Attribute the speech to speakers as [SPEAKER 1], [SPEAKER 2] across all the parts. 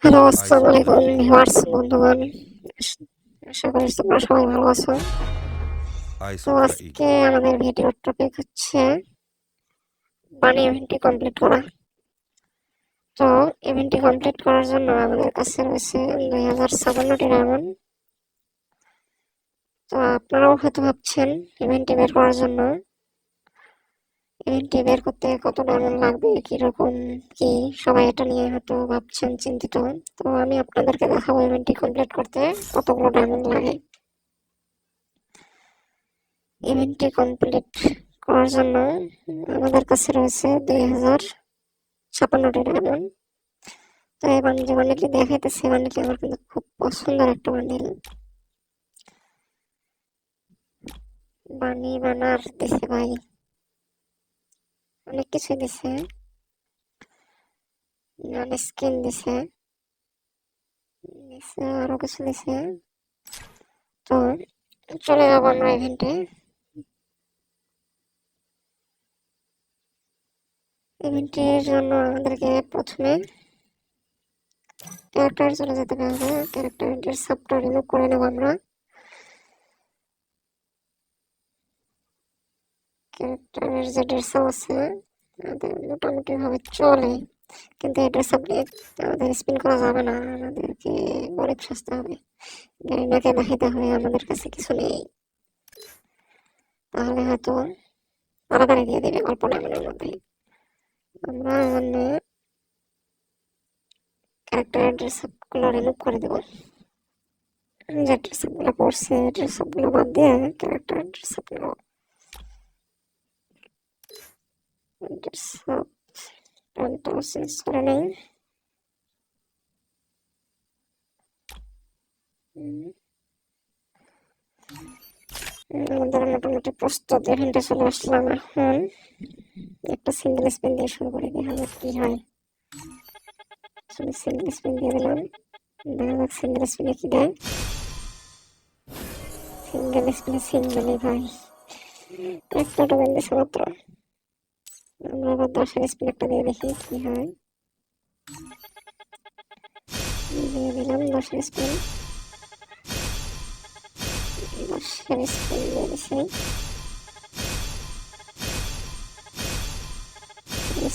[SPEAKER 1] Hello,
[SPEAKER 2] high
[SPEAKER 1] আসসালামু
[SPEAKER 2] সুপ্রিয়া।
[SPEAKER 1] আলাইকুম viewers বন্ধুগণ। আশা করি তোমরা সবাই ভালো আছো।
[SPEAKER 2] হাই
[SPEAKER 1] তো
[SPEAKER 2] সুপ্রিয়া ই।
[SPEAKER 1] আজকে আমাদের ভিডিওর টপিক হচ্ছে বানি ইভেন্টটি কমপ্লিট করা। তো ইভেন্টটি কমপ্লিট করার জন্য আমাদের কাছে রয়েছে 2056টি ডায়মন্ড। তো আপনারাও হয়তো ভাবছেন ইভেন্টটি বের করার জন্য ইভেন্টটি বের করতে কত ডায়মন্ড লাগবে, কিরকম কি, সবাই এটা নিয়ে হয়তো ভাবছেন, চিন্তিত। তো আমি আপনাদেরকে দেখাবো ইভেন্টটি কমপ্লিট করতে কতগুলো ডায়মন্ড লাগে। ইভেন্টটি কমপ্লিট করার জন্য আমাদের কাছে রয়েছে 2056টি ডায়মন্ড। তো এবার যে বান্ডিলটি দেখাইতেছে, বান্ডিলটি আমার কিন্তু খুব পছন্দের একটা বান্ডিল। বানি বানার দিছে ভাই, অনেক কিছু দিছে, স্কিন দিছে, আরো কিছু দিছে। তো চলে যাবো আমরা ইভেন্টে। ইভেন্টের জন্য আমাদেরকে প্রথমে ক্যারেক্টার চলে যেতে হবে। ক্যারেক্টারের সাবটা রিমুভ করে নেবো আমরা। ক্যারেক্টারের যে ড্রেস আছে আমাদের মোটামুটি ভাবে চলে, কিন্তু এই ড্রেস আপ নিয়ে আমাদের স্পিন করা যাবে না, আমাদেরকে গরিব সাজতে হবে, গাড়িটাকে দেখাতে হবে আমাদের কাছে কিছু নেই। তাহলে হয়তো তাড়াতাড়ি দিয়ে দেবে অল্প টাইমের মধ্যে। আমরা জন্য ক্যারেক্টারের ড্রেস আপ গুলো রিমুভ করে দেবো। যে ড্রেস আপ গুলো পড়ছে ড্রেস আপ গুলো বাদ দিয়ে ক্যারেক্টারের ড্রেস আপ নেবো। ড্রেস আপ প্যান্টটাও চেঞ্জ করে নেই। আমাদের মোটামুটি প্রস্তুত, ইভেন্টে চলে আসলাম। এখন একটা সিঙ্গেল স্পিন দিয়ে শুরু করে দেখা যাক কি হয়। সিঙ্গেল স্পিন দিয়ে দিলাম, দেখা যাক সিঙ্গেল স্পিনে কি দেয়। সিঙ্গেল স্পিনে সিঙ্গেলই ভাই, একটা টোকেন দিছে মাত্র। আমরা আবার 10-এর স্পিন একটা দিয়ে দেখি কি হয়। দিয়ে দিলাম 10-এর স্পিন। 10-এর স্পিন দিয়ে দিছি।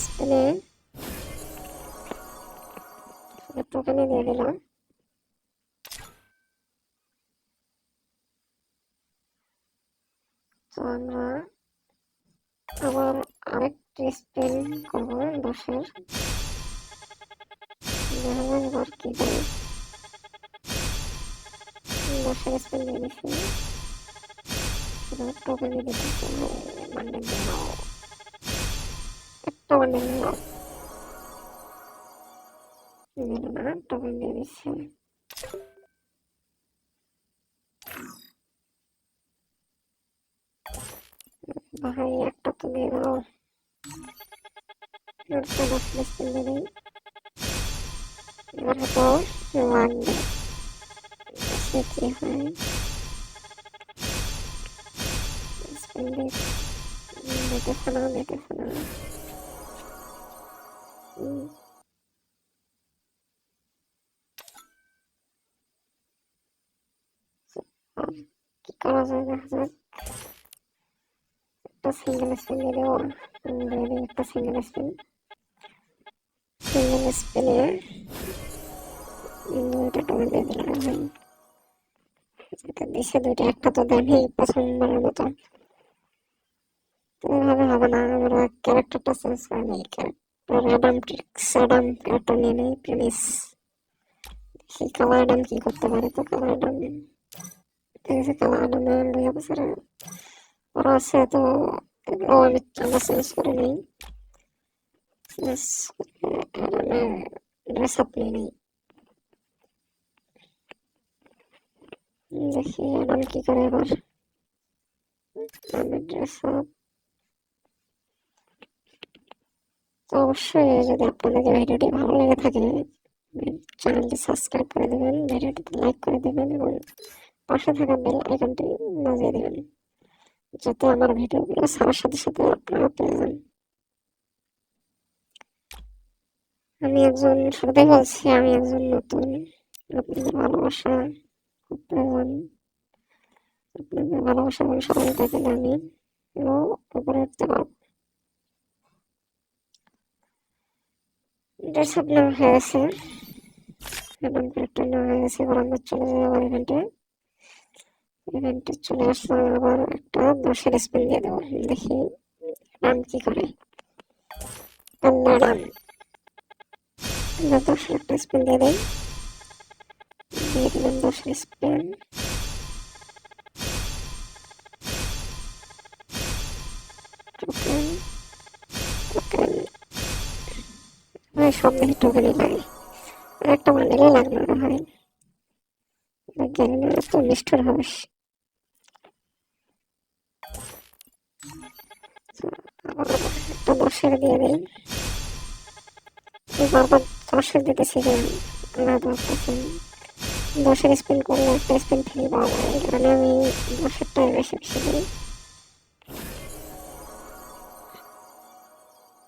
[SPEAKER 1] স্পিনে টোকেনে দিয়ে দিলাম। তো আমরা আবার আরেকটি স্পিন করবো 10-এর। দেখা যাক এবার কি করে। 10-এর স্পিন দিয়ে দিছি, টোকেনে দিতেছে বান্ডেল নাও, একটা বান্ডেল নাও। দিল না, টোকেন দিয়ে দিচ্ছে। ভাই একটা তো দিয়ে দাও, একটা 10-এর স্পিন দিয়ে দিই। এবার হয়তো লাগবে, সে কি হয়। স্পিন দিতেছে না, দিতেছে না। আর কি করা যায় দেখা যাক। একটা সিঙ্গেল স্পিন দিয়ে দেবো, দিয়ে দিই একটা সিঙ্গেল স্পিন। সিঙ্গেল স্পিনে দুইটা টোকেন দিয়ে দিলাম ভাই। যেটা দিছে দুইটা, একটা তো দেয়নি প্রথমবারের মতো। তো এভাবে হবে না, আমরা ক্যারেক্টারটা চেঞ্জ করে নিই। ক্যারেক্টার অ্যাডাম ক্যারেক্টার নিয়ে নেই প্রিমিস। দেখি কালা অ্যাডাম কি করতে পারে। তো কালা অ্যাডাম দেখেছি, কালা অ্যাডামে 2 বছরে ওরা আছে। তো এগুলো আমরা চেঞ্জ করে নিই। চেঞ্জ করে অ্যাডামের ড্রেস আপ নিয়ে নিই। দেখি অ্যাডাম কি করে এবার। Dress up. তো অবশ্যই যদি আপনাদের ভিডিওটি ভালো লেগে থাকে চ্যানেলটি সাবস্ক্রাইব করে দেবেন, ভিডিওটিতে লাইক করে দেবেন এবং পাশে থাকা বেল আইকনটি বাজিয়ে দেবেন, যাতে আমার ভিডিওগুলো ছাড়ার সাথে সাথে আপনারা পেয়ে যান। আমি একজন, শুরুতেই বলছি আমি একজন নতুন। আপনাদের ভালোবাসা খুব প্রয়োজন। আপনাদের ভালোবাসা এবং সহায়তা পেলে আমি আরো উপরে উঠতে পারবো। ড্রেস আপ নেওয়া হয়ে গেছে, এবং ক্যারেক্টার নেওয়া হয়ে গেছে। এবার আমরা চলে যাই আবার ইভেন্টে চলে আসলাম। আবার একটা 10-এর স্পিন দিয়ে দেবো, দেখি রান কি করে। আল্লাহ রান, আমরা 10-এর একটা স্পিন দিয়ে দিই, দিয়ে দিলাম 10-এর স্পিন। টোকেন টোকেন, ভাই সব দেখি টোকেনই লাগে, আর একটা বান্ডেলে লাগলো না ভাই। জানি না এত নিষ্ঠুর হস। আবার একটা 10-এর দিয়ে দিই, বারবার 10-এর দিতেছি কেন, আল্লাহ পারতেছেন। 10-এর স্পিন করলে একটা স্পিন ফ্রি পাওয়া যায়, এই কারণে আমি 10-এরটাই বেশি বেশি দিই।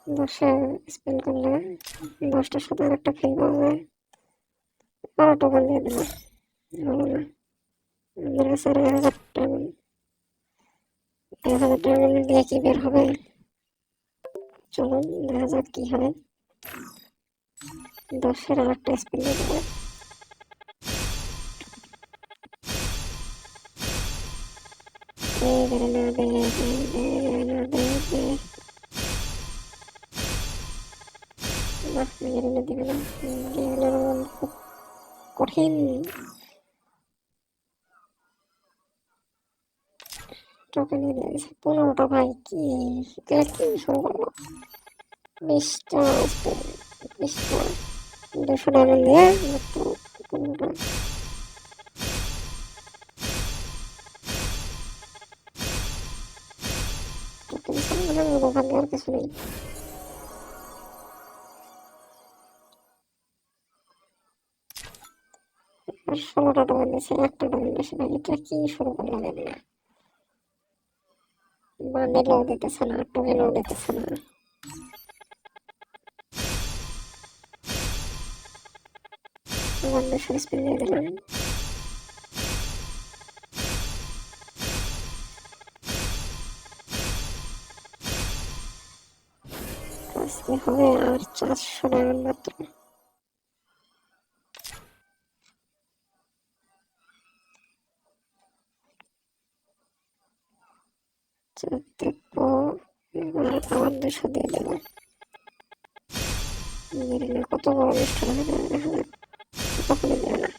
[SPEAKER 1] 10-এর স্পিন করলে 10টার সাথে আর একটা ফ্রি পাওয়া যায়। আরো টোকেন দিয়ে দিলাম, হলো না। আমাদের কাছে আর 1000 ডায়মন্ড, 1000 ডায়মন্ড দিয়ে কি বের হবে, চলুন দেখা যাক কি হয়। 10-এর আর একটা স্পিন দিয়ে দেবো। দে না দে, না দে, না গেলে দিবে না, গেলে খুব কঠিন। টোকেন দিয়ে দিয়েছে 15টা, ভাই কি কি শুরু করবো। 20টা স্পিন, 20টা, 200 ডায়মন্ড দিয়ে মাত্র 15টা। টোকেন সামনে ভাগ্য আর কিছু নেই। আর 16টা টোকেন দিয়েছে, একটা টোকেন বেশি, ভাই এটা কি শুরু করলাম না। বান্ডেলও দিতেছে না, টোকেনও দিতেছে না। আবার 200 স্পিন দিয়ে দিলাম। আজকে হবে আর 400 ডায়মন্ড মাত্র। দেখবো, এবার আবার 200 দিয়ে দেবো। কত বড় নিষ্ঠুর হয়ে যাবে, দেখা যাক কতক্ষণে দেবে না।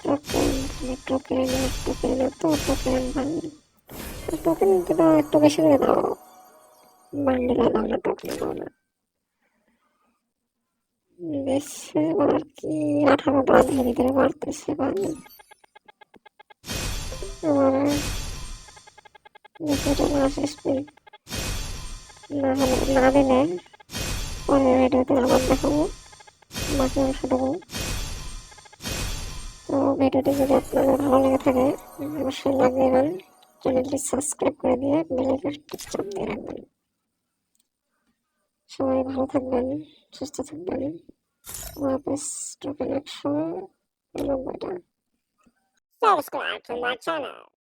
[SPEAKER 1] টোকেন খালি টোকেন আর টোকেন, এত টোকেন ভাই। টোকেন দিলে একটু বেশি করে দাও, বান্ডেলে দাও না, টোকেনে দাও না বেশি। আর কি 18টা ধীরে ধীরে বাড়তেছে ভাই। আমার দ্বিতীয়টা লাস্ট স্পিন না হলে, না দিলে পরের ভিডিওতে আবার দেখাবো বাকি অংশটুকু। তো ভিডিওটি যদি আপনাদের ভালো লেগে থাকে অবশ্যই লাইক দেবেন, চ্যানেলটি সাবস্ক্রাইব করে দিয়ে বেল আইকনটি চাপ দিয়ে রাখবেন। সবাই ভালো থাকবেন, সুস্থ থাকবেন। ওয়াপস token 190টা। Subscribe to my channel.